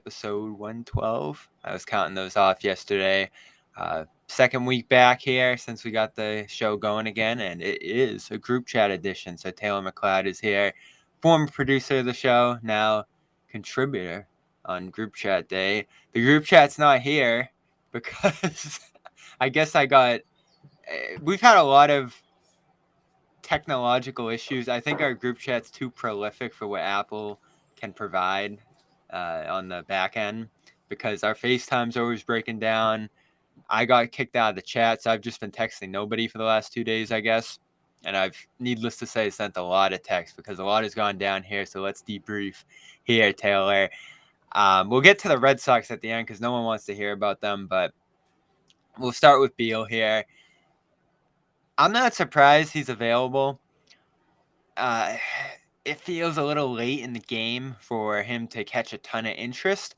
episode 112. I was counting those off yesterday. Second week back here since we got the show going again, and it is a group chat edition. So Taylor McLeod is here, former producer of the show, now contributor on group chat day. The group chat's not here because I guess we've had a lot of technological issues. I think our group chat's too prolific for what Apple can provide on the back end because our FaceTime's always breaking down. I got kicked out of the chat, so I've just been texting nobody for the last 2 days, I guess. And I've, needless to say, sent a lot of texts because a lot has gone down here. So let's debrief here, Taylor. We'll get to the Red Sox at the end because no one wants to hear about them, but we'll start with Beal here. I'm not surprised he's available. It feels a little late in the game for him to catch a ton of interest.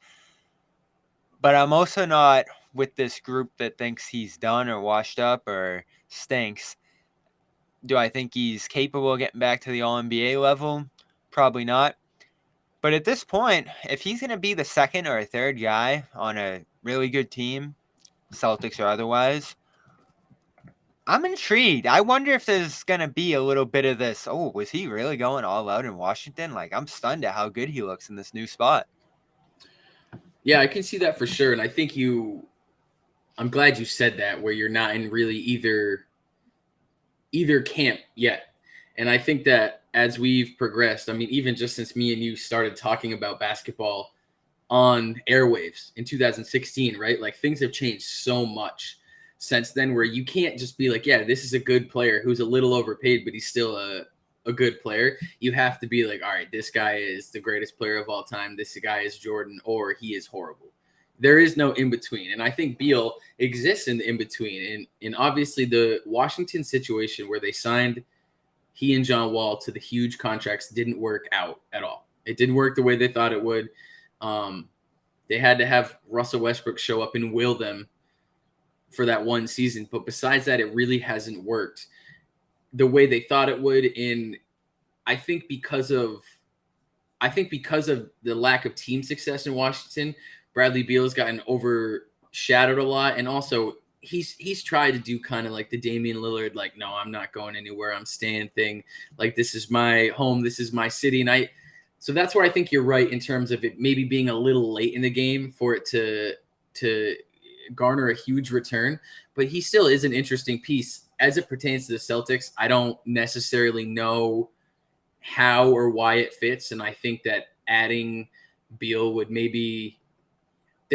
But I'm also not with this group that thinks he's done or washed up or stinks. Do I think he's capable of getting back to the All-NBA level? Probably not. But at this point, if he's going to be the second or third guy on a really good team, Celtics or otherwise, I'm intrigued. I wonder if there's going to be a little bit of this, oh, was he really going all out in Washington? Like, I'm stunned at how good he looks in this new spot. Yeah, I can see that for sure. And I think I'm glad you said that, where you're not in really either camp yet. And I think that as we've progressed, I mean, even just since me and you started talking about basketball on airwaves in 2016, right? Like things have changed so much since then, where you can't just be like, yeah, this is a good player who's a little overpaid, but he's still a good player. You have to be like, all right, this guy is the greatest player of all time. This guy is Jordan, or he is horrible. There is no in between. And I think Beal exists in the in between. And obviously the Washington situation where they signed he and John Wall to the huge contracts didn't work out at all. It didn't work the way they thought it would. They had to have Russell Westbrook show up and will them for that one season. But besides that, it really hasn't worked the way they thought it would. And I think because of the lack of team success in Washington, Bradley Beal has gotten overshadowed a lot. And also he's tried to do kind of like the Damian Lillard, like, no, I'm not going anywhere, I'm staying thing. Like, this is my home, this is my city. And so that's where I think you're right in terms of it maybe being a little late in the game for it to garner a huge return. But he still is an interesting piece as it pertains to the Celtics. I don't necessarily know how or why it fits. And I think that adding Beal would maybe –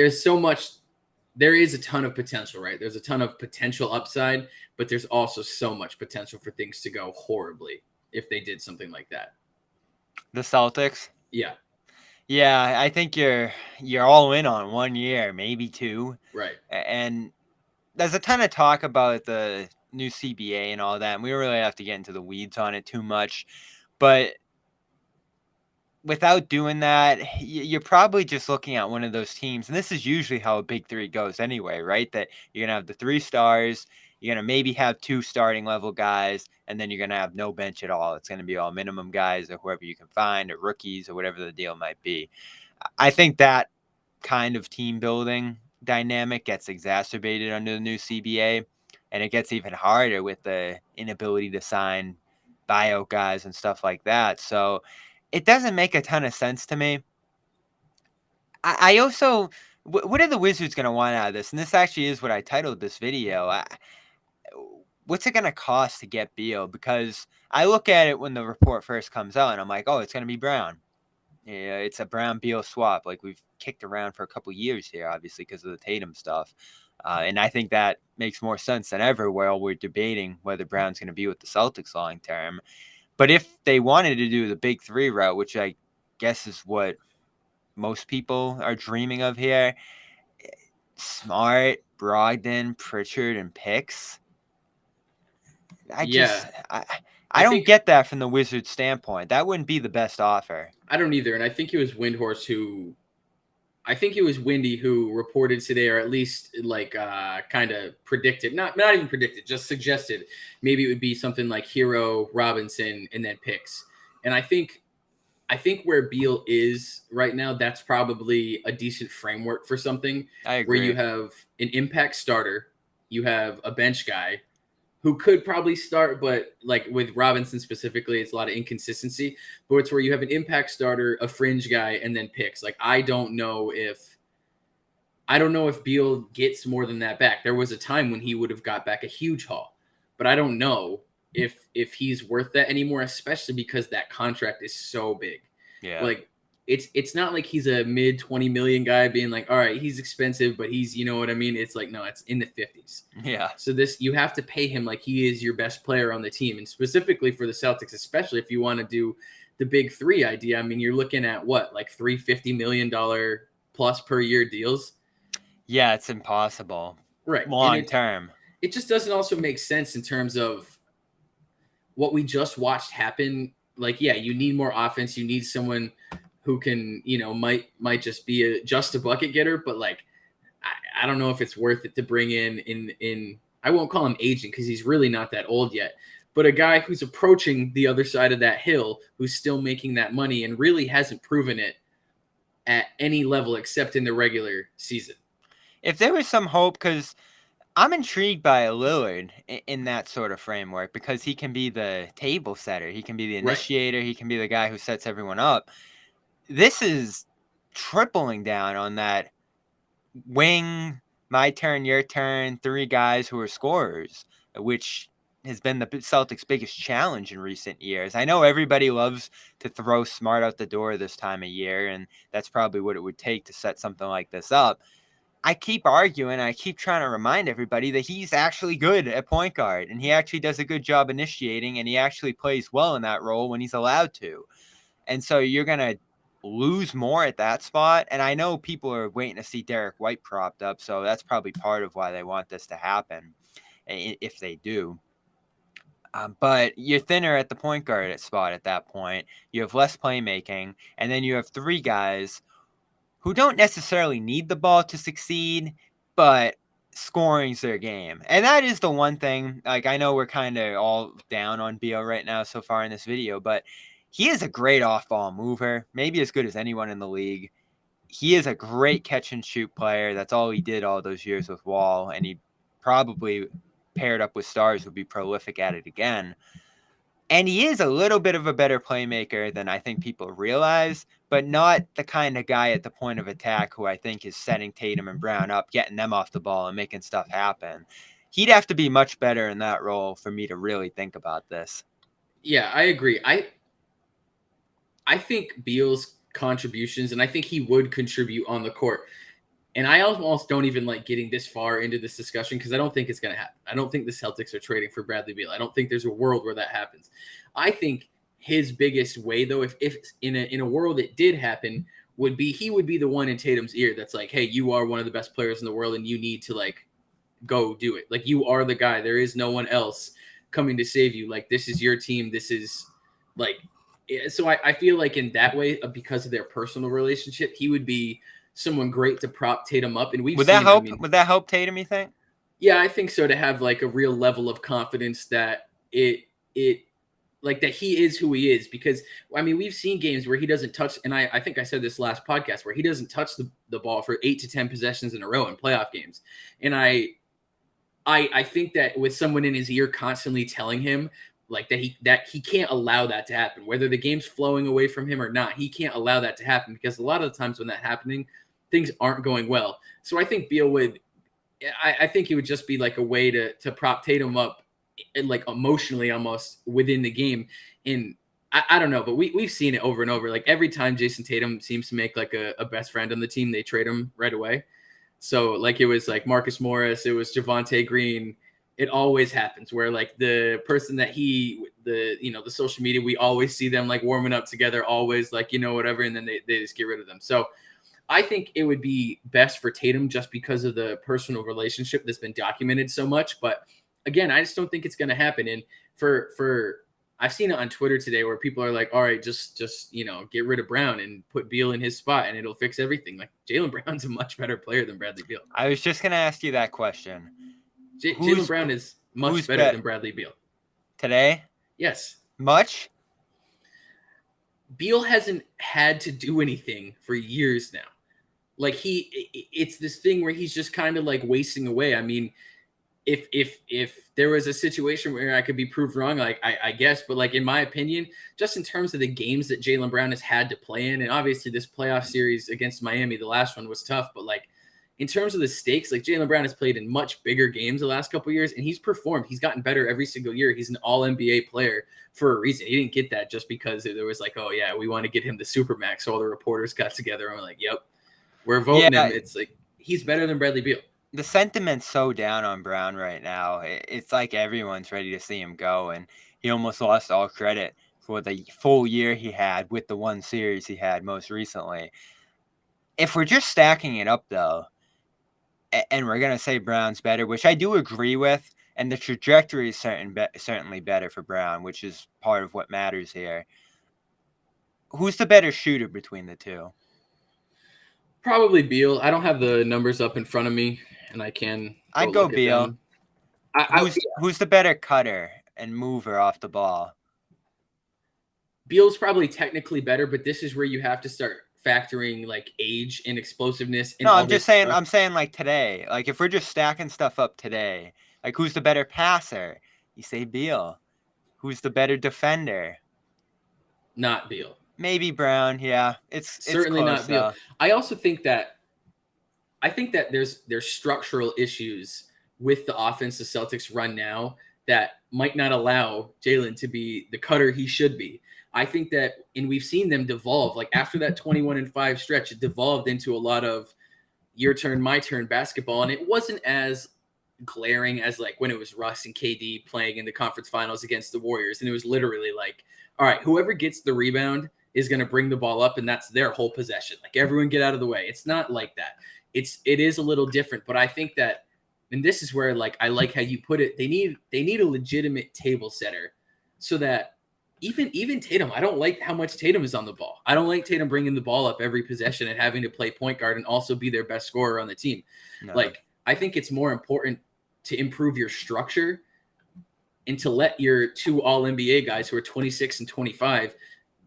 there is a ton of potential, right? There's a ton of potential upside, but there's also so much potential for things to go horribly if they did something like that. The Celtics? Yeah. Yeah, I think you're all in on 1 year, maybe 2. Right. And there's a ton of talk about the new CBA and all that, and we don't really have to get into the weeds on it too much. But without doing that, you're probably just looking at one of those teams, and this is usually how a big three goes anyway, right? That you're going to have the 3 stars, you're going to maybe have 2 starting level guys, and then you're going to have no bench at all. It's going to be all minimum guys or whoever you can find or rookies or whatever the deal might be. I think that kind of team building dynamic gets exacerbated under the new CBA, and it gets even harder with the inability to sign buyout guys and stuff like that. So it doesn't make a ton of sense to me. I also, what are the Wizards going to want out of this? And this actually is what I titled this video. What's it going to cost to get Beal? Because I look at it when the report first comes out, and I'm like, oh, it's going to be Brown. Yeah, it's a Brown-Beal swap. Like, we've kicked around for a couple years here, obviously, because of the Tatum stuff. And I think that makes more sense than ever while we're debating whether Brown's going to be with the Celtics long term. But if they wanted to do the big 3 route, which I guess is what most people are dreaming of here, Smart, Brogdon, Pritchard, and picks, I don't get that from the Wizards' standpoint. That wouldn't be the best offer. I don't either. And I think it was Windy who reported today, or at least like kind of predicted, not even predicted, just suggested maybe it would be something like Hero, Robinson, and then picks. And I think I think where Beal is right now, that's probably a decent framework for something I where you agree. have an impact starter, you have a bench guy who could probably start, but like with Robinson specifically, it's a lot of inconsistency. But it's where you have an impact starter, a fringe guy, and then picks. Like I don't know if Beal gets more than that back. There was a time when he would have got back a huge haul, but I don't know if he's worth that anymore, especially because that contract is so big. Yeah. Like it's not like he's a mid 20 million guy being like, all right, he's expensive, but he's, you know what I mean? It's like, no, it's in the 50s. Yeah. So this, you have to pay him like he is your best player on the team, and specifically for the Celtics, especially if you want to do the big three idea. I mean, you're looking at what, like $350 million plus per year deals. Yeah, it's impossible. Right. And Long term. it just doesn't also make sense in terms of what we just watched happen. Like, yeah, you need more offense. You need someone who can, might just be just a bucket getter, but like, I don't know if it's worth it to bring in I won't call him agent because he's really not that old yet, but a guy who's approaching the other side of that hill, who's still making that money and really hasn't proven it at any level except in the regular season. If there was some hope, because I'm intrigued by Lillard in that sort of framework, because he can be the table setter. He can be the Right. initiator. He can be the guy who sets everyone up. This is tripling down on that wing, my turn, your turn, three guys who are scorers, which has been the Celtics' biggest challenge in recent years. I know everybody loves to throw Smart out the door this time of year, and that's probably what it would take to set something like this up. I keep arguing, I keep trying to remind everybody that he's actually good at point guard, and he actually does a good job initiating, and he actually plays well in that role when he's allowed to. And so you're going to lose more at that spot. And I know people are waiting to see Derek White propped up, so that's probably part of why they want this to happen, if they do. But you're thinner at the point guard spot at that point. You have less playmaking, and then you have three guys who don't necessarily need the ball to succeed, but scoring's their game. And that is the one thing, like, I know we're kind of all down on Beal right now so far in this video, but he is a great off-ball mover, maybe as good as anyone in the league. He is a great catch-and-shoot player. That's all he did all those years with Wall, and he probably, paired up with stars, would be prolific at it again. And he is a little bit of a better playmaker than I think people realize, but not the kind of guy at the point of attack who I think is setting Tatum and Brown up, getting them off the ball and making stuff happen. He'd have to be much better in that role for me to really think about this. Yeah, I agree. I think Beal's contributions, and I think he would contribute on the court. And I almost don't even like getting this far into this discussion because I don't think it's going to happen. I don't think the Celtics are trading for Bradley Beal. I don't think there's a world where that happens. I think his biggest way, though, if in a world it did happen, would be he would be the one in Tatum's ear that's like, hey, you are one of the best players in the world and you need to like go do it. Like, you are the guy. There is no one else coming to save you. Like, this is your team. This is like, so I feel like in that way, because of their personal relationship, he would be someone great to prop Tatum up. And would that help? Would that help Tatum, you think? Yeah, I think so, to have like a real level of confidence that it like that he is who he is. Because I mean, we've seen games where he doesn't touch, and I think I said this last podcast, where he doesn't touch the ball for 8 to 10 possessions in a row in playoff games. And I think that with someone in his ear constantly telling him like that he can't allow that to happen, whether the game's flowing away from him or not, he can't allow that to happen, because a lot of the times when that's happening, things aren't going well. So I think Beal would, I think he would just be like a way to prop Tatum up, and like emotionally almost within the game. And I don't know, but we've seen it over and over. Like, every time Jason Tatum seems to make like a best friend on the team, they trade him right away. So like, it was like Marcus Morris, it was Javonte Green. It always happens where like the person that the social media, we always see them like warming up together, always like, whatever. And then they just get rid of them. So I think it would be best for Tatum just because of the personal relationship that's been documented so much. But again, I just don't think it's going to happen. And for I've seen it on Twitter today where people are like, all right, just get rid of Brown and put Beal in his spot and it'll fix everything. Like, Jalen Brown's a much better player than Bradley Beal. I was just going to ask you that question. Jalen Brown is much better than Bradley Beal today. Yes. Much? Beal hasn't had to do anything for years now. Like it's this thing where he's just kind of like wasting away. I mean, if there was a situation where I could be proved wrong, like I guess, but like in my opinion, just in terms of the games that Jalen Brown has had to play in, and obviously this playoff series against Miami, the last one was tough, but like in terms of the stakes, like Jalen Brown has played in much bigger games the last couple of years, and he's performed. He's gotten better every single year. He's an All NBA player for a reason. He didn't get that just because there was like, oh yeah, we want to get him the supermax. So all the reporters got together and were like, yep, we're voting him. It's like he's better than Bradley Beal. The sentiment's so down on Brown right now. It's like everyone's ready to see him go, and he almost lost all credit for the full year he had with the one series he had most recently. If we're just stacking it up, though, and we're going to say Brown's better, which I do agree with, and the trajectory is certainly better for Brown, which is part of what matters here. Who's the better shooter between the two? Probably Beal. I don't have the numbers up in front of me, and I'd go Beal. Who's the better cutter and mover off the ball? Beal's probably technically better, but this is where you have to start factoring like age and explosiveness. No, I'm just saying. I'm saying like today. Like if we're just stacking stuff up today, like who's the better passer? You say Beal. Who's the better defender? Not Beal. Maybe Brown. Yeah, it's certainly close, not Beal. Though. I also think that there's structural issues with the offense the Celtics run now that might not allow Jalen to be the cutter he should be. I think that, and we've seen them devolve. Like after that 21-5 stretch, it devolved into a lot of your turn, my turn basketball, and it wasn't as glaring as like when it was Russ and KD playing in the conference finals against the Warriors, and it was literally like, all right, whoever gets the rebound is going to bring the ball up, and that's their whole possession. Like everyone get out of the way. It's not like that. It is a little different, but I think that, and this is where like I like how you put it. They need a legitimate table setter, so that even Tatum, I don't like how much Tatum is on the ball. I don't like Tatum bringing the ball up every possession and having to play point guard and also be their best scorer on the team. No. Like I think it's more important to improve your structure and to let your two All NBA guys who are 26 and 25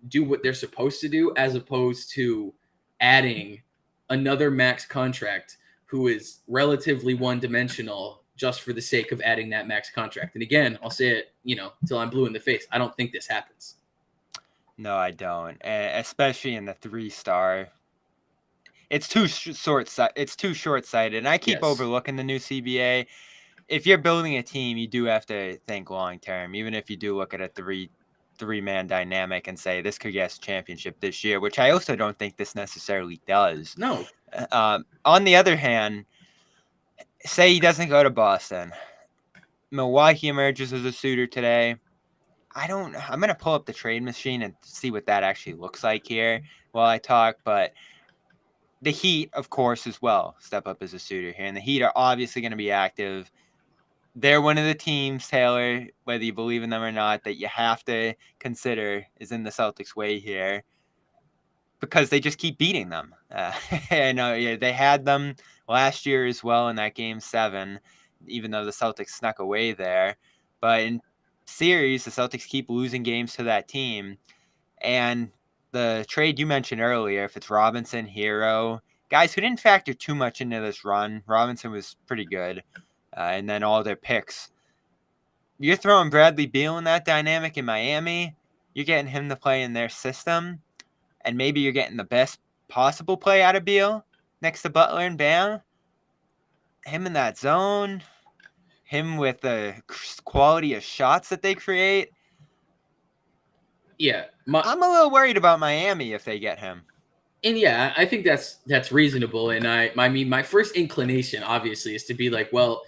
do what they're supposed to do, as opposed to adding another max contract who is relatively one-dimensional just for the sake of adding that max contract. And again, I'll say it, till I'm blue in the face. I don't think this happens. No, I don't. Especially in the 3-star. It's too short-sighted. And I keep overlooking the new CBA. If you're building a team, you do have to think long-term, even if you do look at a three-man dynamic and say this could get us a championship this year, which I also don't think this necessarily does. No. On the other hand, say he doesn't go to Boston. Milwaukee emerges as a suitor today. I'm going to pull up the trade machine and see what that actually looks like here while I talk, but the Heat, of course, as well, step up as a suitor here. And the Heat are obviously going to be active. They're one of the teams, Taylor, whether you believe in them or not, that you have to consider is in the Celtics' way here because they just keep beating them. I know they had them last year as well in that Game 7, even though the Celtics snuck away there. But in series, the Celtics keep losing games to that team. And the trade you mentioned earlier, if it's Robinson, Hero, guys who didn't factor too much into this run, Robinson was pretty good. And then all their picks. You're throwing Bradley Beal in that dynamic in Miami. You're getting him to play in their system. And maybe you're getting the best possible play out of Beal next to Butler and Bam. Him in that zone. Him with the quality of shots that they create. Yeah. I'm a little worried about Miami if they get him. And yeah, I think that's reasonable. And I mean, my first inclination, obviously, is to be like, well,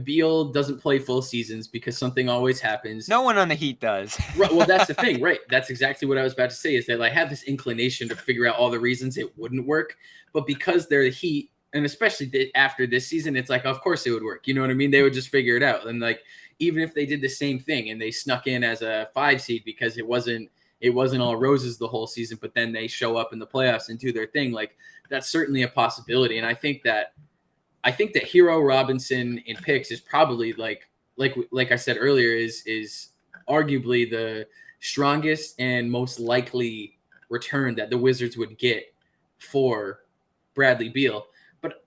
Beal doesn't play full seasons because something always happens. No one on the Heat does. Right, well, that's the thing, right? That's exactly what I was about to say, is that I have this inclination to figure out all the reasons it wouldn't work. But because they're the Heat, and especially after this season, it's like, of course it would work. You know what I mean? They would just figure it out. And like, even if they did the same thing and they snuck in as a 5 seed because it wasn't all roses the whole season, but then they show up in the playoffs and do their thing, like that's certainly a possibility. And I think that Hero, Robinson, and picks is probably like I said earlier, is arguably the strongest and most likely return that the Wizards would get for Bradley Beal. But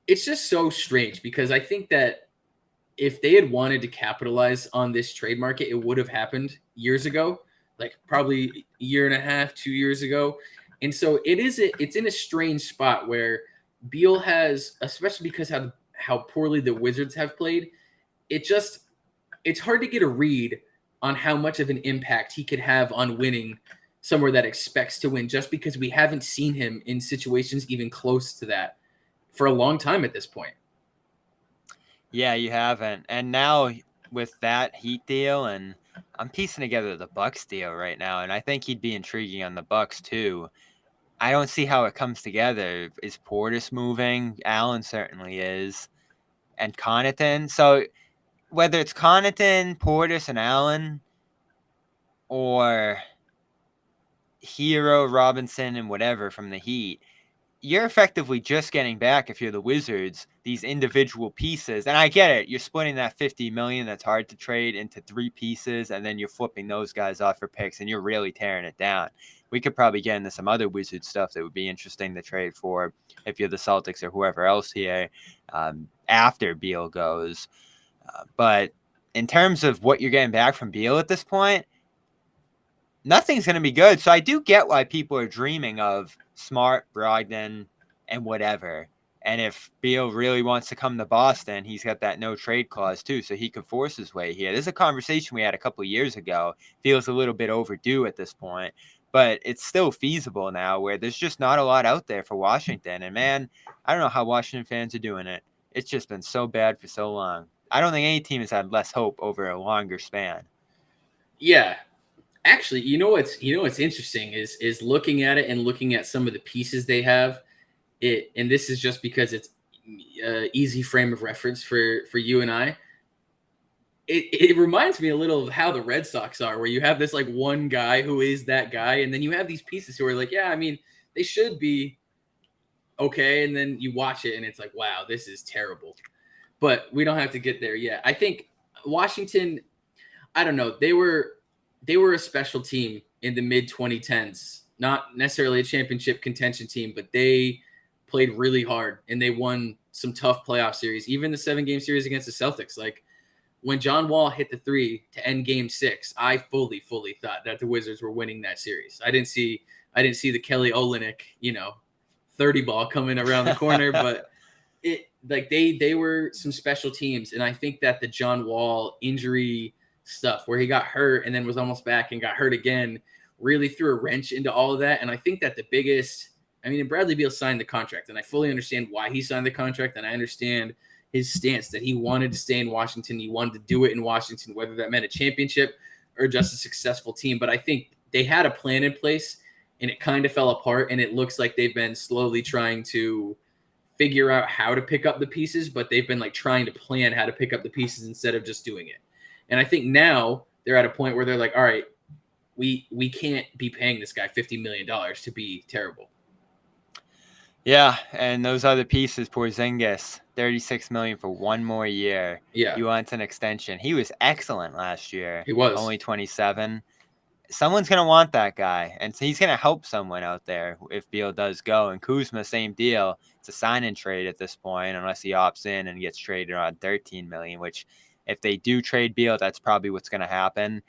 it's just so strange because I think that if they had wanted to capitalize on this trade market, it would have happened years ago, like probably a year and a half, 2 years ago. And so it's in a strange spot where Beal has, especially because how poorly the Wizards have played, it's hard to get a read on how much of an impact he could have on winning somewhere that expects to win, just because we haven't seen him in situations even close to that for a long time at this point. Yeah, you haven't. And now with that Heat deal, and I'm piecing together the Bucks deal right now, and I think he'd be intriguing on the Bucks too. I don't see how it comes together. Is Portis moving? Allen certainly is. And Connaughton. So whether it's Connaughton, Portis, and Allen, or Hero, Robinson, and whatever from the Heat, you're effectively just getting back, if you're the Wizards, these individual pieces. And I get it. You're splitting that $50 million that's hard to trade into 3 pieces, and then you're flipping those guys off for picks, and you're really tearing it down. We could probably get into some other Wizard stuff that would be interesting to trade for if you're the Celtics or whoever else here after Beal goes. But in terms of what you're getting back from Beal at this point, nothing's going to be good. So I do get why people are dreaming of Smart, Brogdon, and whatever. And if Beal really wants to come to Boston, he's got that no trade clause too, so he could force his way here. This is a conversation we had a couple of years ago. Feels a little bit overdue at this point, but it's still feasible now where there's just not a lot out there for Washington. And man, I don't know how Washington fans are doing it. It's just been so bad for so long. I don't think any team has had less hope over a longer span. Yeah. Actually, you know what's interesting is looking at it and looking at some of the pieces they have. And this is just because it's easy frame of reference for you and I. It reminds me a little of how the Red Sox are, where you have this like one guy who is that guy, and then you have these pieces who are like, yeah, I mean, they should be okay, and then you watch it and it's like, wow, this is terrible. But we don't have to get there yet. I think Washington, I don't know, they were a special team in the mid-2010s, not necessarily a championship contention team, but they played really hard and they won some tough playoff series, even the 7-game series against the Celtics. Like when John Wall hit the 3 to end game 6, I fully thought that the Wizards were winning that series. I didn't see the Kelly Olynyk, 30 ball coming around the corner, but they were some special teams. And I think that the John Wall injury stuff where he got hurt and then was almost back and got hurt again really threw a wrench into all of that. And I think that Bradley Beal signed the contract, and I fully understand why he signed the contract, and I understand his stance that he wanted to stay in Washington. He wanted to do it in Washington, whether that meant a championship or just a successful team. But I think they had a plan in place and it kind of fell apart, and it looks like they've been slowly trying to figure out how to pick up the pieces, but they've been like trying to plan how to pick up the pieces instead of just doing it. And I think now they're at a point where they're like, all right, we can't be paying this guy $50 million to be terrible. Yeah, and those other pieces, Porzingis, $36 million for 1 more year. Yeah. He wants an extension. He was excellent last year. He was. Only 27. Someone's going to want that guy, and so he's going to help someone out there if Beal does go. And Kuzma, same deal. It's a sign-and trade at this point, unless he opts in and gets traded on $13 million, which if they do trade Beal, that's probably what's going to happen.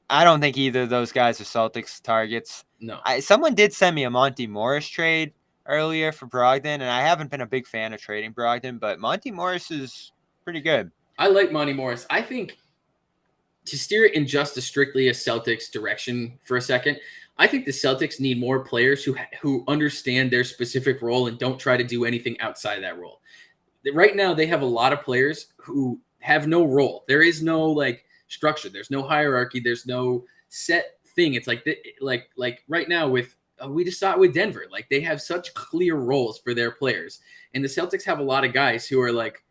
I don't think either of those guys are Celtics targets. No. Someone did send me a Monty Morris trade earlier for Brogdon, and I haven't been a big fan of trading Brogdon, but Monty Morris is pretty good. I like Monty Morris. I think to steer it in just strictly a Celtics direction for a second, I think the Celtics need more players who understand their specific role and don't try to do anything outside that role. Right now, they have a lot of players who have no role. There is no like structure. There's no hierarchy. There's no set thing. It's like right now with we just saw it with Denver. Like they have such clear roles for their players, and the Celtics have a lot of guys who are like,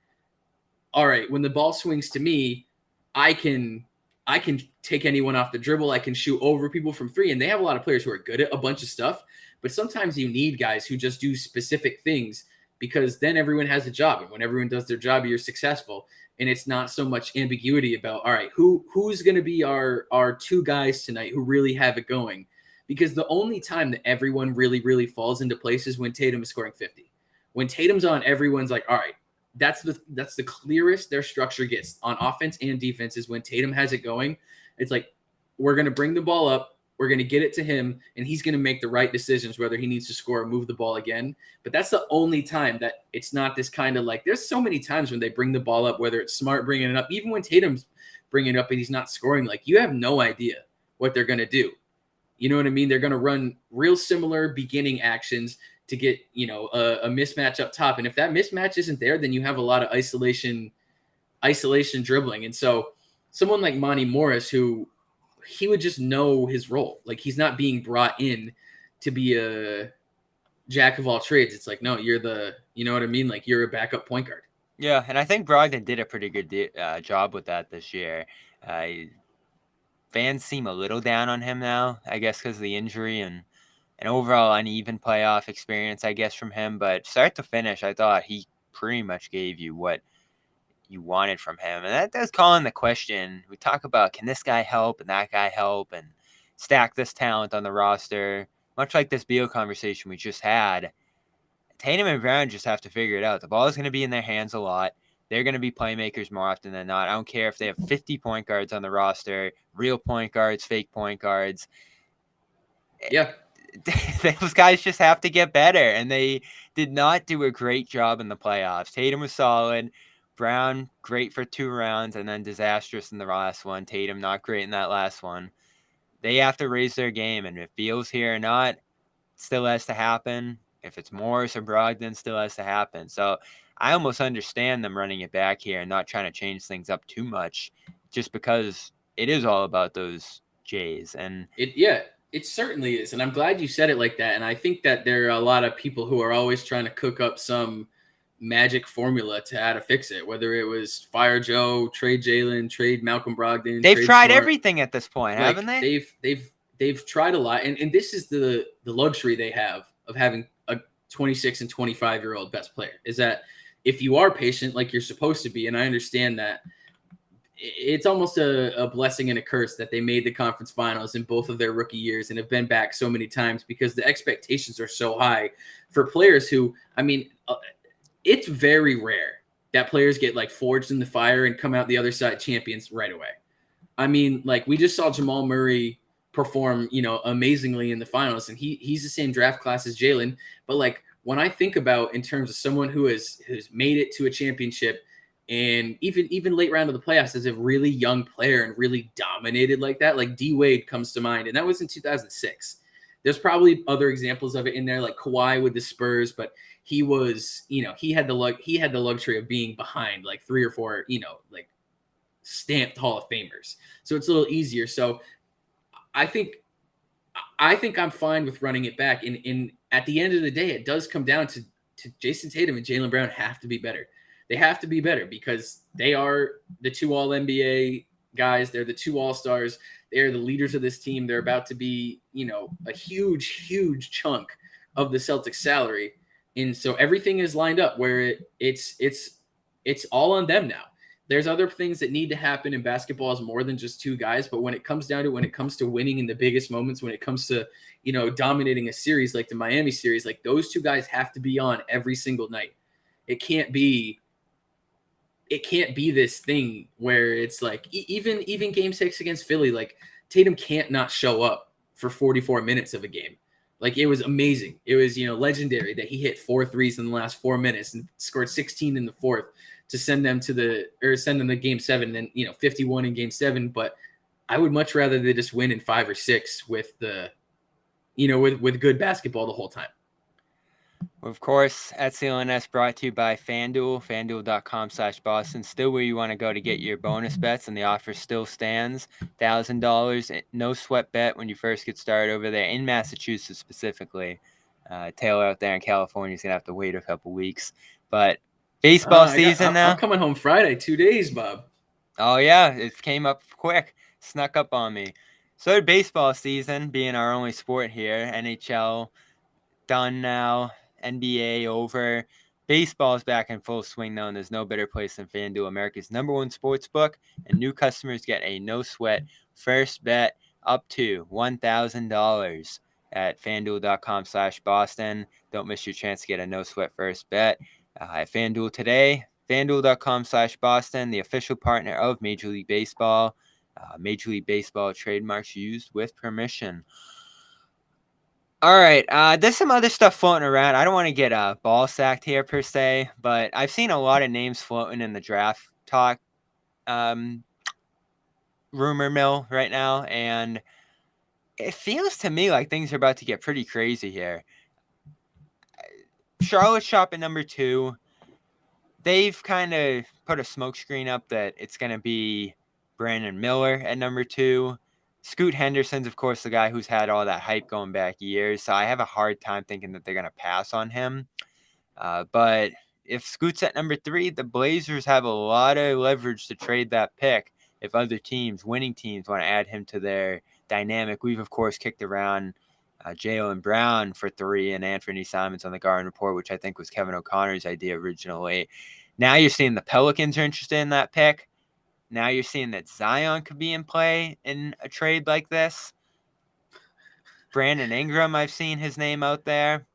all right, when the ball swings to me, I can take anyone off the dribble. I can shoot over people from 3, and they have a lot of players who are good at a bunch of stuff. But sometimes you need guys who just do specific things because then everyone has a job. And when everyone does their job, you're successful. And it's not so much ambiguity about, all right, who's going to be our two guys tonight who really have it going? Because the only time that everyone really, really falls into place is when Tatum is scoring 50. When Tatum's on, everyone's like, all right, that's the clearest their structure gets on offense and defense is when Tatum has it going. It's like, we're going to bring the ball up, we're going to get it to him, and he's going to make the right decisions, whether he needs to score or move the ball again. But that's the only time that it's not this kind of like, there's so many times when they bring the ball up, whether it's Smart bringing it up, even when Tatum's bringing it up and he's not scoring, like you have no idea what they're going to do. You know what I mean? They're going to run real similar beginning actions to get, a mismatch up top. And if that mismatch isn't there, then you have a lot of isolation dribbling. And so someone like Monty Morris, who he would just know his role. Like he's not being brought in to be a jack of all trades. It's like, no, you know what I mean? Like you're a backup point guard. Yeah, and I think Brogdon did a pretty good job with that this year. Fans seem a little down on him now, I guess because of the injury and an overall uneven playoff experience, I guess, from him. But start to finish, I thought he pretty much gave you what you wanted from him. And that does call in the question. We talk about, can this guy help and that guy help and stack this talent on the roster? Much like this Beal conversation we just had, Tatum and Brown just have to figure it out. The ball is going to be in their hands a lot. They're going to be playmakers more often than not. I don't care if they have 50 point guards on the roster, real point guards, fake point guards. Yeah. Those guys just have to get better, and they did not do a great job in the playoffs. Tatum was solid. Brown, great for 2 rounds, and then disastrous in the last one. Tatum, not great in that last one. They have to raise their game, and if Beal's here or not, it still has to happen. If it's Morris or Brogdon, still has to happen. So I almost understand them running it back here and not trying to change things up too much, just because it is all about those Jays. And it certainly is. And I'm glad you said it like that. And I think that there are a lot of people who are always trying to cook up some magic formula to how to fix it, whether it was fire Joe, trade Jalen, trade Malcolm Brogdon. They've tried Smart. everything at this point, like, haven't they? They've tried a lot. And this is the luxury they have of having a 26 and 25-year-old best player, is that if you are patient like you're supposed to be, and I understand that, it's almost a blessing and a curse that they made the conference finals in both of their rookie years and have been back so many times, because the expectations are so high for players who, I mean, it's very rare that players get like forged in the fire and come out the other side champions right away. I mean, like we just saw Jamal Murray perform, amazingly in the finals, and he's the same draft class as Jalen. But like when I think about in terms of someone who has made it to a championship, and even late round of the playoffs as a really young player and really dominated like that, like D Wade comes to mind, and that was in 2006. There's probably other examples of it in there, like Kawhi with the Spurs, but he was, he had the luxury of being behind like 3 or 4, like stamped Hall of Famers. So it's a little easier. So I think I'm fine with running it back. And at the end of the day, it does come down to Jason Tatum and Jalen Brown have to be better. They have to be better because they are the 2 All-NBA guys. They're the 2 All-Stars. They're the leaders of this team. They're about to be, a huge, huge chunk of the Celtics salary. And so everything is lined up where it's all on them now. There's other things that need to happen in basketball is more than just 2 guys. But when it comes down to when it comes to winning in the biggest moments, when it comes to, dominating a series like the Miami series, like those 2 guys have to be on every single night. It can't be this thing where it's like even game 6 against Philly, like Tatum can't not show up for 44 minutes of a game. Like it was amazing. It was, legendary that he hit 4 threes in the last 4 minutes and scored 16 in the fourth to send them to game 7 and then, 51 in game 7. But I would much rather they just win in 5 or 6 with with good basketball the whole time. Of course, at CLNS brought to you by FanDuel, FanDuel.com/Boston. Still where you want to go to get your bonus bets, and the offer still stands. $1,000, no sweat bet when you first get started over there in Massachusetts specifically. Taylor out there in California is going to have to wait a couple weeks. But baseball season now. I'm coming home Friday, 2 days, Bob. Oh, yeah, it came up quick. Snuck up on me. So baseball season, being our only sport here, NHL done now. NBA over. Baseball is back in full swing, though, and there's no better place than FanDuel, America's #1 sports book. And new customers get a no-sweat first bet up to $1,000 at FanDuel.com/Boston. Don't miss your chance to get a no-sweat first bet at FanDuel today. FanDuel.com/Boston, the official partner of Major League Baseball. Major League Baseball trademarks used with permission. All right, there's some other stuff floating around. I don't want to get ball sacked here per se, but I've seen a lot of names floating in the draft talk rumor mill right now, and it feels to me like things are about to get pretty crazy here. Charlotte shop at number 2. They've kind of put a smokescreen up that it's going to be Brandon Miller at number 2. Scoot Henderson's, of course, the guy who's had all that hype going back years, so I have a hard time thinking that they're going to pass on him. But if Scoot's at number 3, the Blazers have a lot of leverage to trade that pick if other teams, winning teams, want to add him to their dynamic. We've, of course, kicked around Jalen Brown for 3 and Anthony Simons on the Garden Report, which I think was Kevin O'Connor's idea originally. Now you're seeing the Pelicans are interested in that pick. Now you're seeing that Zion could be in play in a trade like this. Brandon Ingram, I've seen his name out there.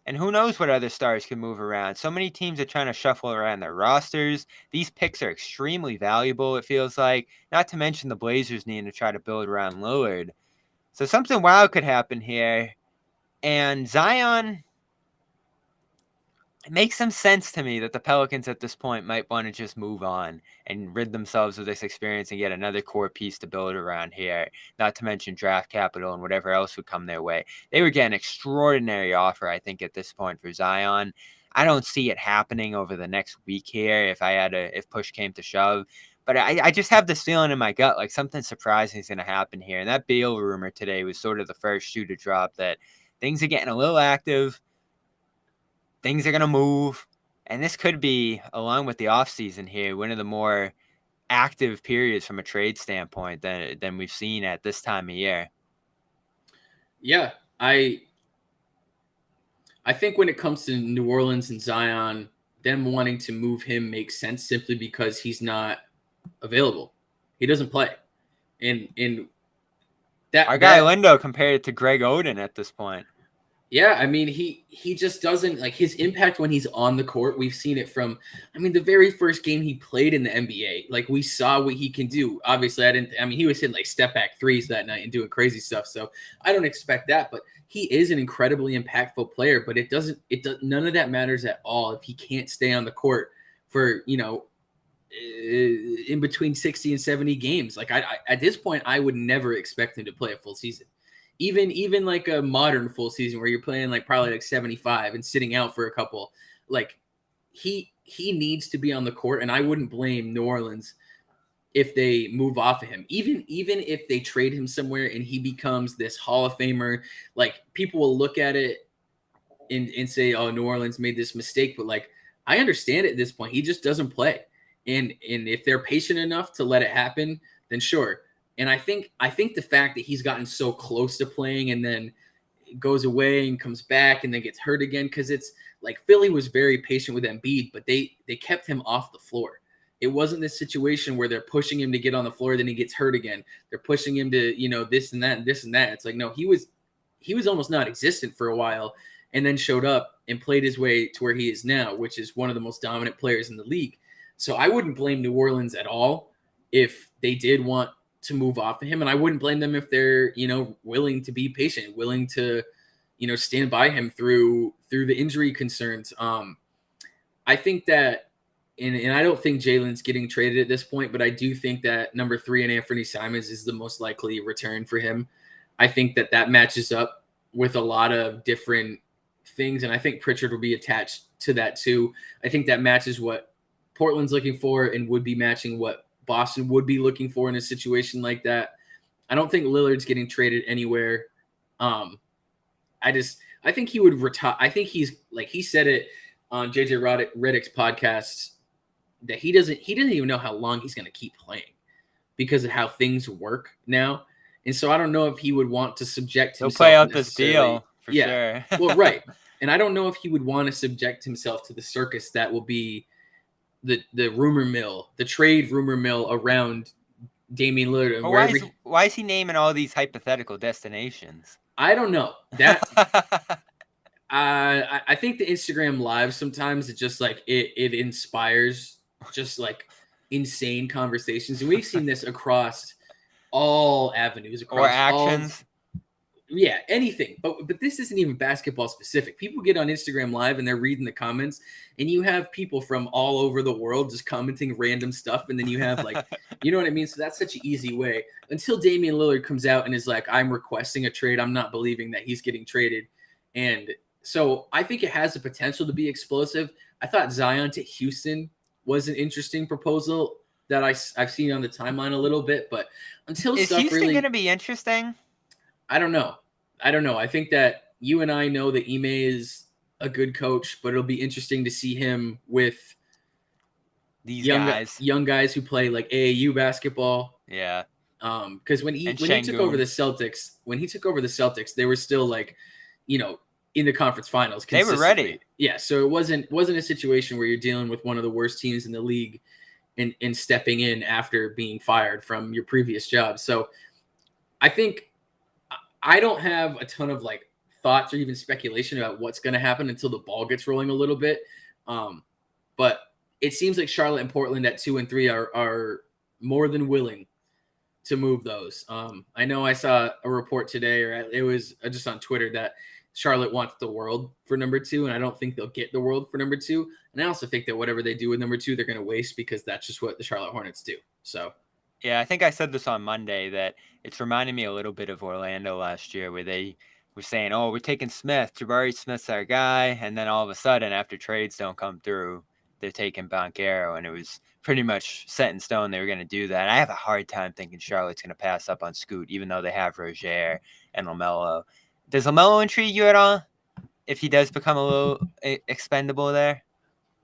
And who knows what other stars can move around. So many teams are trying to shuffle around their rosters. These picks are extremely valuable, it feels like. Not to mention the Blazers needing to try to build around Lillard. So something wild could happen here. And Zion, it makes some sense to me that the Pelicans at this point might want to just move on and rid themselves of this experience and get another core piece to build around here, not to mention draft capital and whatever else would come their way. They would get an extraordinary offer, I think, at this point for Zion. I don't see it happening over the next week here if push came to shove. But I just have this feeling in my gut like something surprising is going to happen here. And that Beal rumor today was sort of the first shoe to drop that things are getting a little active. Things are going to move, and this could be, along with the offseason here, one of the more active periods from a trade standpoint than we've seen at this time of year. Yeah, I think when it comes to New Orleans and Zion, them wanting to move him makes sense simply because he's not available. He doesn't play. And that our guy Lindo compared it to Greg Oden at this point. Yeah, I mean, he just doesn't, like, his impact when he's on the court. We've seen it from, I mean, the very first game he played in the NBA. Like, we saw what he can do. Obviously, he was hitting, like, step-back threes that night and doing crazy stuff. So I don't expect that. But he is an incredibly impactful player. But none of that matters at all if he can't stay on the court for, in between 60 and 70 games. Like, I at this point, I would never expect him to play a full season. Even like a modern full season where you're playing like probably like 75 and sitting out for a couple, like he needs to be on the court. And I wouldn't blame New Orleans if they move off of him, even if they trade him somewhere and he becomes this Hall of Famer. Like, people will look at it and say, oh, New Orleans made this mistake. But like, I understand at this point, he just doesn't play. And if they're patient enough to let it happen, then sure. And I think the fact that he's gotten so close to playing and then goes away and comes back and then gets hurt again, because it's like Philly was very patient with Embiid, but they kept him off the floor. It wasn't this situation where they're pushing him to get on the floor, then he gets hurt again. They're pushing him to, this and that and this and that. It's like, no, he was almost non-existent for a while and then showed up and played his way to where he is now, which is one of the most dominant players in the league. So I wouldn't blame New Orleans at all if they did want to move off of him. And I wouldn't blame them if they're, willing to be patient, willing to, stand by him through the injury concerns. I think that, and I don't think Jalen's getting traded at this point, but I do think that number 3 and Anthony Simons is the most likely return for him. I think that matches up with a lot of different things. And I think Pritchard will be attached to that too. I think that matches what Portland's looking for and would be matching what Boston would be looking for in a situation like that. I don't think Lillard's getting traded anywhere. I think he would retire. I think he's, like, he said it on JJ Redick's podcast that he doesn't even know how long he's going to keep playing because of how things work now. And so I don't know if he would want to subject himself. He'll play out this deal for sure. Well, right. And I don't know if he would want to subject himself to the circus that will be the rumor mill, the trade rumor mill around Damian Lillard and But wherever. why is he naming all these hypothetical destinations? I don't know that. I think the Instagram live sometimes it just like it inspires just like insane conversations, and we've seen this across all avenues, Or across all. actions. Yeah, anything. But this isn't even basketball specific. People get on Instagram Live and they're reading the comments, and you have people from all over the world just commenting random stuff, and then you have like, you know what I mean? So that's such an easy way. Until Damian Lillard comes out and is like, I'm requesting a trade. I'm not believing that he's getting traded. And so I think it has the potential to be explosive. I thought Zion to Houston was an interesting proposal that I've seen on the timeline a little bit, but until Is stuff Houston really going to be interesting? I don't know. I think that you and I know that Ime is a good coach, but it'll be interesting to see him with These young guys who play like AAU basketball. Yeah. Because when he took over the Celtics, they were still like, in the conference finals. They were ready. Yeah. So it wasn't a situation where you're dealing with one of the worst teams in the league and stepping in after being fired from your previous job. So I think I don't have a ton of like thoughts or even speculation about what's going to happen until the ball gets rolling a little bit. But it seems like Charlotte and Portland at 2 and 3 are more than willing to move those. I know I saw a report today, or it was just on Twitter, that Charlotte wants the world for number 2, and I don't think they'll get the world for number 2. And I also think that whatever they do with number 2, they're going to waste, because that's just what the Charlotte Hornets do. So. Yeah, I think I said this on Monday that it's reminding me a little bit of Orlando last year, where they were saying, oh, we're taking Smith. Jabari Smith's our guy. And then all of a sudden, after trades don't come through, they're taking Banchero. And it was pretty much set in stone they were going to do that. I have a hard time thinking Charlotte's going to pass up on Scoot, even though they have Rozier and LaMelo. Does LaMelo intrigue you at all if he does become a little expendable there?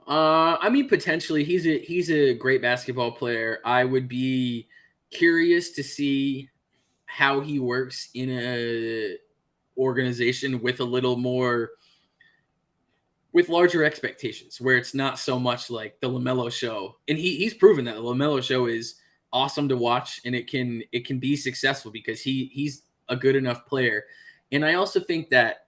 I mean, potentially. He's a great basketball player. I would be curious to see how he works in a organization with a little more, with larger expectations, where it's not so much like the LaMelo show. And he's proven that the LaMelo show is awesome to watch, and it can be successful because he's a good enough player. And I also think that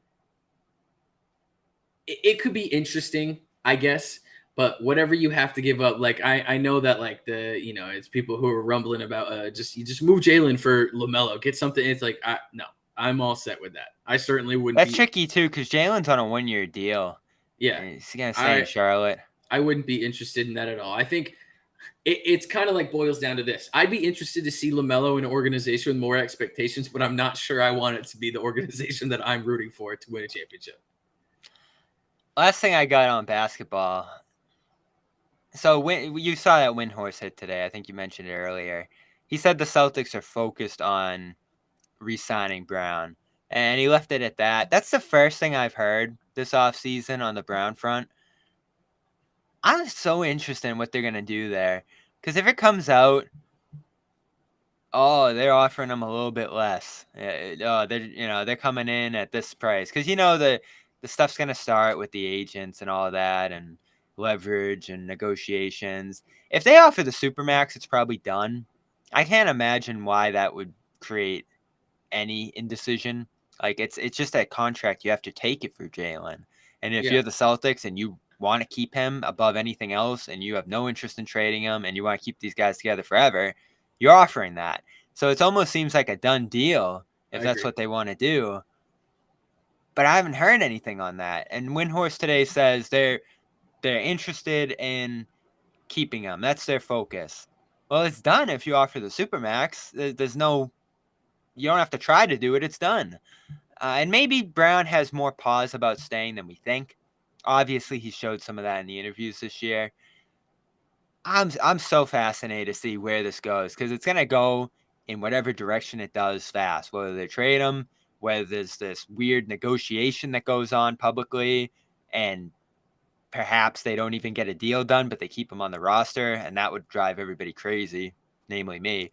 it could be interesting, I guess. But whatever you have to give up, like I know that like it's people who are rumbling about just move Jalen for LaMelo, get something. It's like no, I'm all set with that. I certainly wouldn't. That's tricky too, because Jalen's on a 1-year deal. Yeah, he's gonna stay in Charlotte. I wouldn't be interested in that at all. I think it's kind of like boils down to this. I'd be interested to see LaMelo in an organization with more expectations, but I'm not sure I want it to be the organization that I'm rooting for to win a championship. Last thing I got on basketball. So when you saw that Windhorse hit today, I think you mentioned it earlier. He said the Celtics are focused on re-signing Brown, and he left it at that. That's the first thing I've heard this offseason on the Brown front. I'm so interested in what they're going to do there, because if it comes out, they're offering him a little bit less. They're coming in at this price, because the stuff's going to start with the agents and all that, and leverage and negotiations. If they offer the Supermax, it's probably done. I can't imagine why that would create any indecision. Like it's just a contract, you have to take it for Jalen. And if you're the Celtics and you want to keep him above anything else, and you have no interest in trading him, and you want to keep these guys together forever, you're offering that. So it almost seems like a done deal if that's what they want to do. But I haven't heard anything on that. And Windhorse today says they're interested in keeping him. That's their focus. Well, it's done if you offer the Supermax. You don't have to try to do it. It's done. And maybe Brown has more pause about staying than we think. Obviously, he showed some of that in the interviews this year. I'm so fascinated to see where this goes, because it's going to go in whatever direction it does fast, whether they trade him, whether there's this weird negotiation that goes on publicly, and perhaps they don't even get a deal done, but they keep him on the roster, and that would drive everybody crazy, namely me.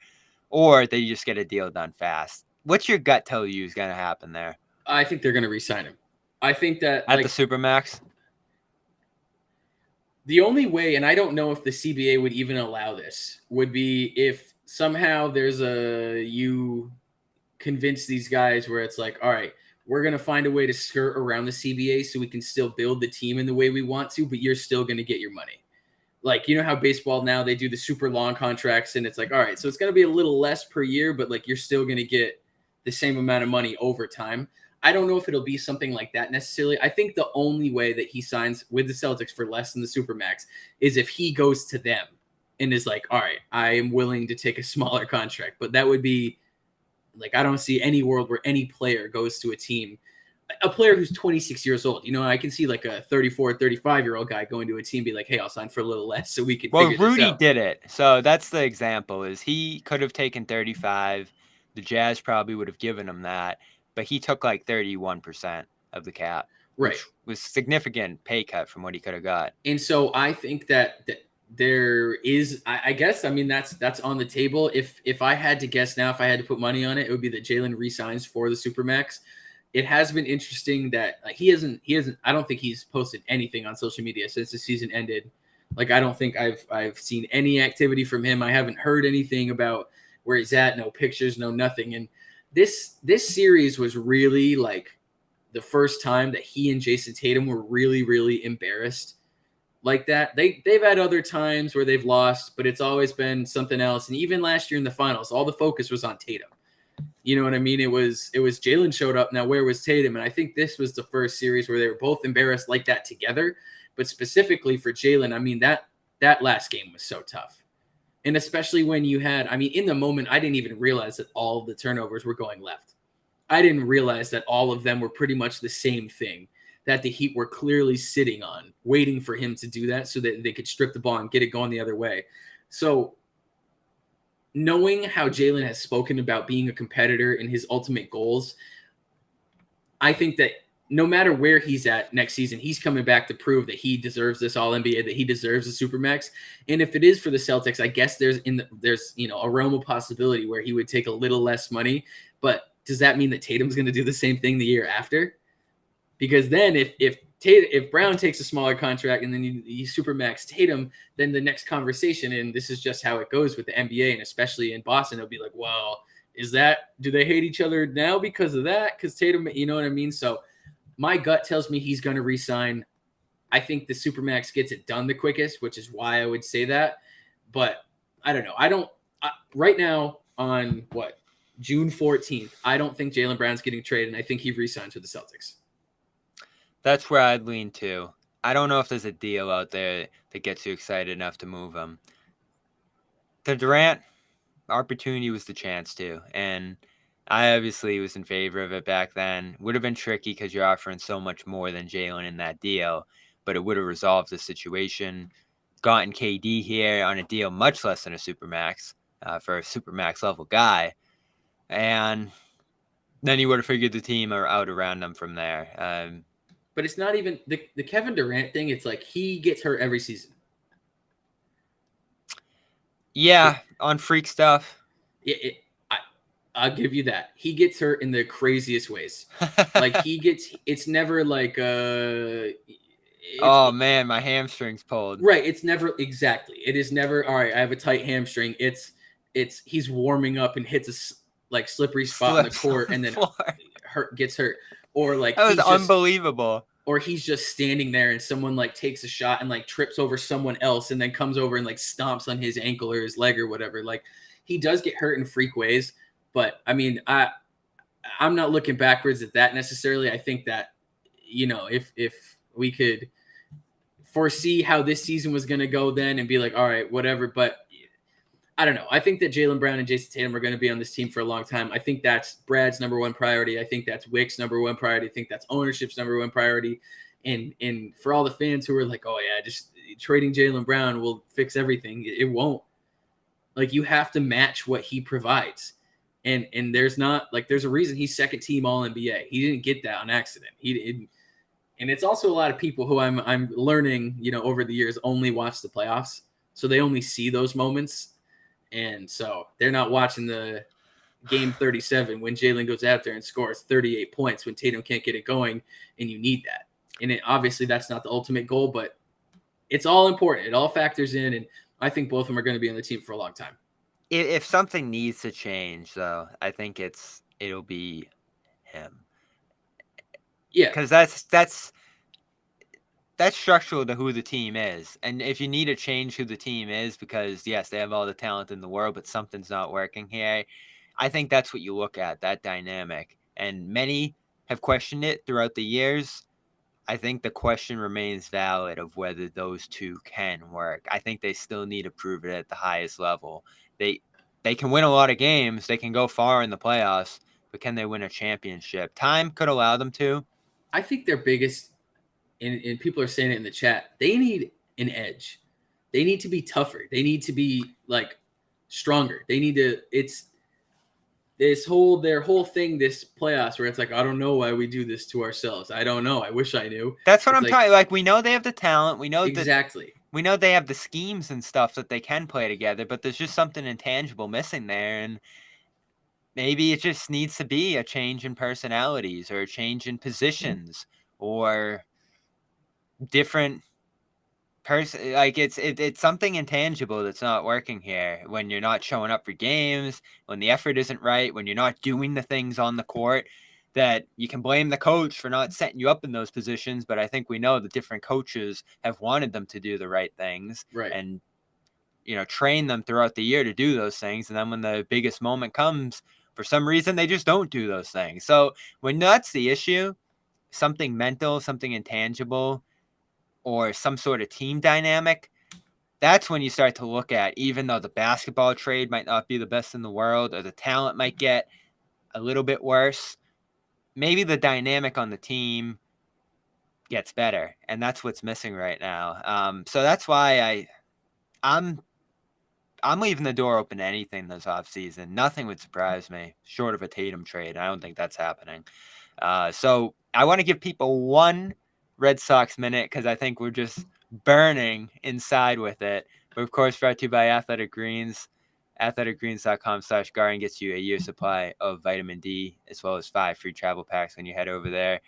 Or they just get a deal done fast. What's your gut tell you is going to happen there? I think they're going to re-sign him. I think that at the Supermax. The only way, and I don't know if the CBA would even allow this, would be if somehow you convince these guys where it's like, all right, we're going to find a way to skirt around the CBA so we can still build the team in the way we want to, but you're still going to get your money. Like, you know how baseball now, they do the super long contracts, and it's like, all right, so it's going to be a little less per year, but like you're still going to get the same amount of money over time. I don't know if it'll be something like that necessarily. I think the only way that he signs with the Celtics for less than the Supermax is if he goes to them and is like, all right, I am willing to take a smaller contract. But that would be like, I don't see any world where any player goes to a player who's 26 years old. You know, I can see like a 34, 35-year-old guy going to a team, be like, hey, I'll sign for a little less so we can figure this out. Rudy did it. So that's the example, is he could have taken 35. The Jazz probably would have given him that, but he took like 31% of the cap, right? Which was significant pay cut from what he could have got. And so I think that there is, I guess, I mean, that's on the table. If I had to guess now, if I had to put money on it, it would be that Jalen re-signs for the Supermax. It has been interesting that he hasn't. I don't think he's posted anything on social media since the season ended. Like, I don't think I've seen any activity from him. I haven't heard anything about where he's at. No pictures, no nothing. And this series was really like the first time that he and Jason Tatum were really, really embarrassed like that. They've had other times where they've lost, but it's always been something else. And even last year in the finals, all the focus was on Tatum. You know what I mean? It was Jalen showed up. Now, where was Tatum? And I think this was the first series where they were both embarrassed like that together. But specifically for Jalen, I mean, that last game was so tough. And especially when you had, I mean, in the moment, I didn't even realize that all of the turnovers were going left. I didn't realize that all of them were pretty much the same thing that the Heat were clearly sitting on, waiting for him to do that so that they could strip the ball and get it going the other way. So knowing how Jalen has spoken about being a competitor in his ultimate goals, I think that no matter where he's at next season, he's coming back to prove that he deserves this All-NBA, that he deserves a Supermax. And if it is for the Celtics, I guess there's a realm of possibility where he would take a little less money. But does that mean that Tatum's going to do the same thing the year after? Because then if Brown takes a smaller contract and then you Supermax Tatum, then the next conversation, and this is just how it goes with the NBA and especially in Boston, it'll be like, well, do they hate each other now because of that? Because Tatum, you know what I mean? So my gut tells me he's going to re-sign. I think the Supermax gets it done the quickest, which is why I would say that. But I don't know. Right now on June 14th, I don't think Jalen Brown's getting traded, and I think he re-signs with the Celtics. That's where I'd lean to. I don't know if there's a deal out there that gets you excited enough to move him. The Durant opportunity was the chance to, and I obviously was in favor of it back then. Would have been tricky because you're offering so much more than Jalen in that deal, but it would have resolved the situation. Gotten KD here on a deal much less than a Supermax for a Supermax level guy, and then you would have figured the team out around them from there. But it's not even the Kevin Durant thing. It's like he gets hurt every season. Yeah, on freak stuff. I'll give you that. He gets hurt in the craziest ways. Like it's never like oh man, my hamstring's pulled. Right. It's never exactly. It is never all right. I have a tight hamstring. It's he's warming up and hits a slippery spot in the court and then gets hurt. Or like that was unbelievable. Or he's just standing there and someone like takes a shot and like trips over someone else and then comes over and like stomps on his ankle or his leg or whatever. Like he does get hurt in freak ways, but I mean, I'm not looking backwards at that necessarily. I think that, you know, if we could foresee how this season was going to go then and be like, all right, whatever. But I don't know. I think that Jalen Brown and Jason Tatum are going to be on this team for a long time. I think that's Brad's number one priority. I think that's Wick's number one priority. I think that's ownership's number one priority. And for all the fans who are like, oh yeah, just trading Jalen Brown will fix everything. It won't. Like you have to match what he provides. And there's a reason he's second team All NBA. He didn't get that on accident. And it's also a lot of people who I'm learning, you know, over the years only watch the playoffs. So they only see those moments. And so they're not watching the game 37 when Jalen goes out there and scores 38 points when Tatum can't get it going, and you need that. And obviously that's not the ultimate goal, but it's all important. It all factors in, and I think both of them are going to be on the team for a long time. If something needs to change, though, I think it'll be him. Yeah, because that's structural to who the team is. And if you need to change who the team is, because yes, they have all the talent in the world, but something's not working here, I think that's what you look at, that dynamic. And many have questioned it throughout the years. I think the question remains valid of whether those two can work. I think they still need to prove it at the highest level. They can win a lot of games. They can go far in the playoffs, but can they win a championship? Time could allow them to. I think their biggest, and people are saying it in the chat, they need an edge. They need to be tougher. They need to be like stronger. They need to, it's their whole thing, this playoffs where it's like, I don't know why we do this to ourselves. I don't know. I wish I knew. That's what It's I'm like, talking. Like, we know they have the talent. We know exactly. we know they have the schemes and stuff that they can play together, but there's just something intangible missing there. And maybe it just needs to be a change in personalities or a change in positions or different person. Like, it's something intangible that's not working here when you're not showing up for games, when the effort isn't right, when you're not doing the things on the court. That you can blame the coach for not setting you up in those positions, but I think we know the different coaches have wanted them to do the right things, Right. and train them throughout the year to do those things. And then when the biggest moment comes, for some reason, they just don't do those things. So when that's the issue, something mental, something intangible, or some sort of team dynamic, that's when you start to look at, even though the basketball trade might not be the best in the world, or the talent might get a little bit worse, maybe the dynamic on the team gets better, and that's what's missing right now. So that's why I'm leaving the door open to anything this offseason. Nothing would surprise me short of a Tatum trade. I don't think that's happening. So I want to give people one Red Sox minute because I think we're just burning inside with it. But of course, brought to you by Athletic Greens. athleticgreens.com/garden gets you a year supply of vitamin D, as well as 5 free travel packs when you head over there.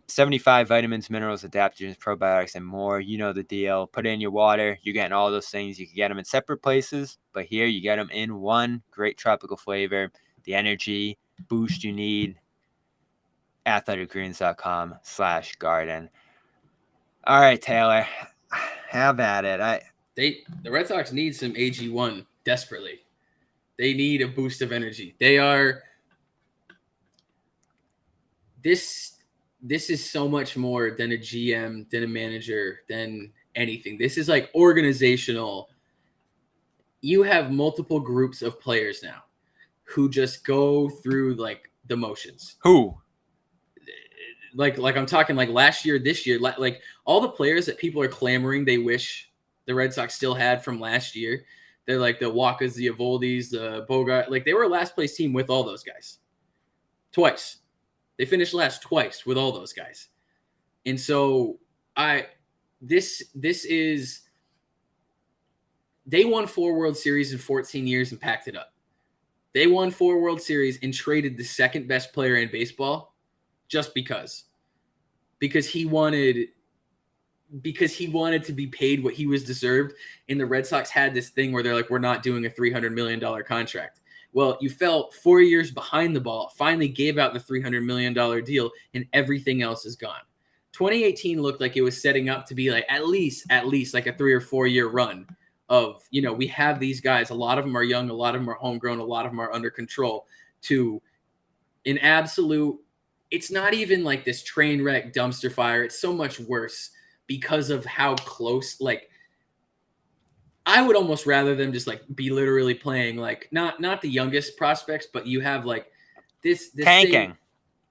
75 vitamins, minerals, adaptogens, probiotics, and more. You know the deal. Put it in your water. You're getting all those things. You can get them in separate places, but here you get them in one great tropical flavor. The energy boost you need. athleticgreens.com/garden. All right, Taylor, have at it. The Red Sox need some AG1 desperately. They need a boost of energy. They are this is so much more than a GM, than a manager, than anything. This is like organizational. You have multiple groups of players now who just go through like the motions. Who? Like I'm talking like last year, this year, like all the players that people are clamoring they wish the Red Sox still had from last year. They're like the Wakas, the Evoldis, the Bogart. Like they were a last place team with all those guys. Twice. They finished last twice with all those guys. And so this is, they won 4 World Series in 14 years and packed it up. They won 4 World Series and traded the second best player in baseball just because he wanted to be paid what he was deserved. And the Red Sox had this thing where they're like, we're not doing a $300 million contract. Well, you fell 4 years behind the ball, finally gave out the $300 million deal, and everything else is gone. 2018 looked like it was setting up to be like at least like a 3 or 4 year run of, we have these guys. A lot of them are young. A lot of them are homegrown. A lot of them are under control to an absolute, it's not even like this train wreck dumpster fire. It's so much worse because of how close, like, I would almost rather them just like be literally playing like not the youngest prospects, but you have like this tanking. Thing,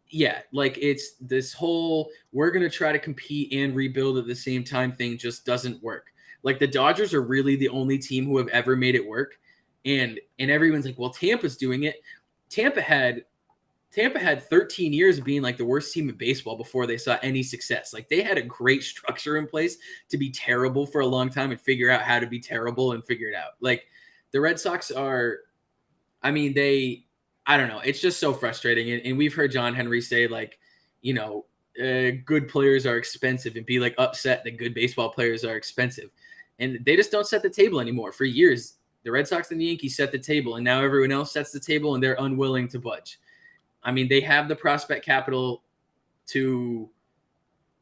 yeah, like it's this whole we're gonna try to compete and rebuild at the same time thing just doesn't work. Like the Dodgers are really the only team who have ever made it work, and everyone's like, well, Tampa's doing it. Tampa had 13 years of being like the worst team in baseball before they saw any success. Like they had a great structure in place to be terrible for a long time and figure out how to be terrible and figure it out. Like the Red Sox are, I mean, I don't know. It's just so frustrating. And we've heard John Henry say, like, good players are expensive, and be like upset that good baseball players are expensive. And they just don't set the table anymore. For years, the Red Sox and the Yankees set the table, and now everyone else sets the table, and they're unwilling to budge. I mean, they have the prospect capital to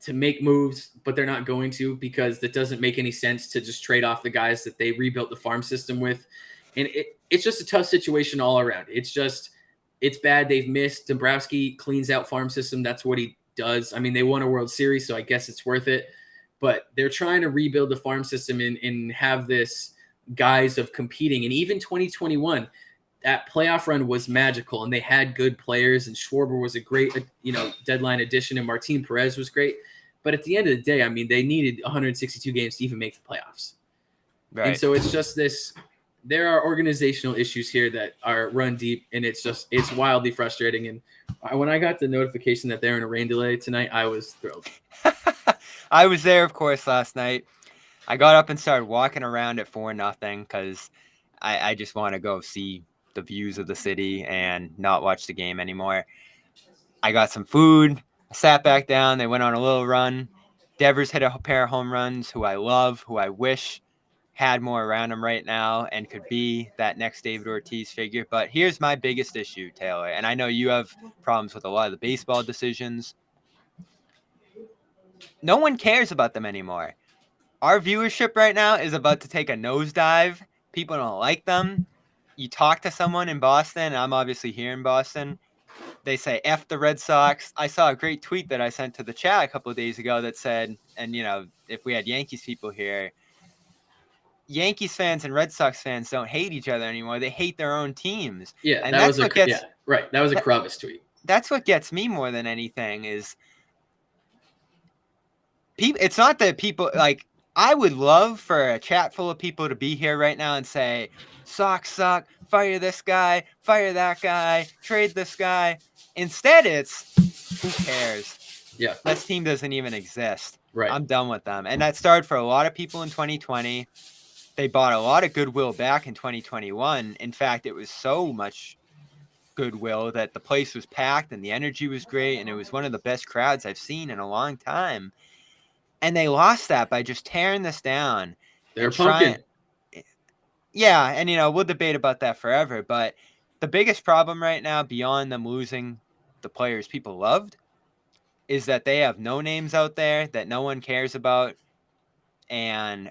make moves, but they're not going to, because it doesn't make any sense to just trade off the guys that they rebuilt the farm system with. And it's just a tough situation all around. It's bad. They've missed. Dombrowski cleans out farm system. That's what he does. I mean, they won a World Series, so I guess it's worth it. But they're trying to rebuild the farm system and have this guise of competing. And even 2021, that playoff run was magical, and they had good players, and Schwarber was a great, deadline addition, and Martin Perez was great. But at the end of the day, I mean, they needed 162 games to even make the playoffs. Right. And so it's just this. There are organizational issues here that are run deep, and it's wildly frustrating. And when I got the notification that they're in a rain delay tonight, I was thrilled. I was there, of course, last night. I got up and started walking around at 4-0 because I just want to go see the views of the city and not watch the game anymore. I got some food. I sat back down. They went on a little run. Devers hit a pair of home runs, who I love, who I wish had more around him right now and could be that next David Ortiz figure. But here's my biggest issue, Taylor, and I know you have problems with a lot of the baseball decisions. No one cares about them anymore. Our viewership right now is about to take a nosedive. People don't like them. You talk to someone in Boston, and I'm obviously here in Boston, they say F the Red Sox. I saw a great tweet that I sent to the chat a couple of days ago that said, and if we had Yankees people here, Yankees fans and Red Sox fans don't hate each other anymore. They hate their own teams. Yeah, and that was right. That was a Kravis tweet. That's what gets me more than anything is people. It's not that people like. I would love for a chat full of people to be here right now and say, Sox suck, fire this guy, fire that guy, trade this guy. Instead, it's who cares? Yeah, this team doesn't even exist. Right. I'm done with them. And that started for a lot of people in 2020. They bought a lot of goodwill back in 2021. In fact, it was so much goodwill that the place was packed and the energy was great. And it was one of the best crowds I've seen in a long time. And they lost that by just tearing this down. They're pumpkin. Yeah, and we'll debate about that forever. But the biggest problem right now, beyond them losing the players people loved, is that they have no names out there that no one cares about. And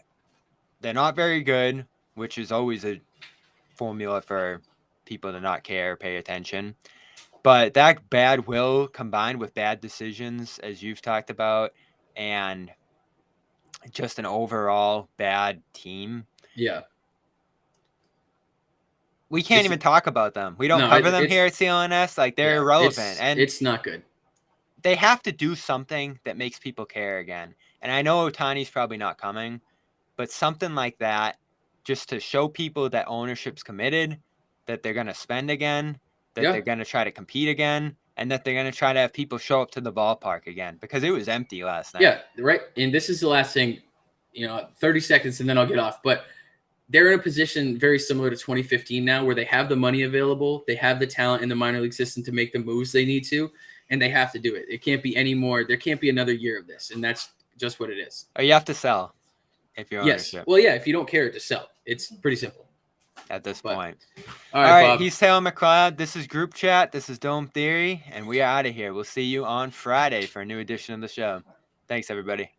they're not very good, which is always a formula for people to not care or pay attention. But that bad will combined with bad decisions, as you've talked about, and just an overall bad team. Yeah. We can't even talk about them. We don't cover them here at CLNS. Like, they're irrelevant. And it's not good. They have to do something that makes people care again. And I know Ohtani's probably not coming, but something like that, just to show people that ownership's committed, that they're going to spend again, that they're going to try to compete again, and that they're going to try to have people show up to the ballpark again, because it was empty last night. Yeah, right. And this is the last thing, 30 seconds, and then I'll get off. But they're in a position very similar to 2015 now, where they have the money available, they have the talent in the minor league system to make the moves they need to, and they have to do it. It can't be any more. There can't be another year of this, and that's just what it is. Or you have to sell if you're ownership. Well, yeah, if you don't care, to sell. It's pretty simple at this point. All right, Bob. He's Taylor McLeod. This is Group Chat. This is Dome Theory, and we are out of here. We'll see you on Friday for a new edition of the show. Thanks, everybody.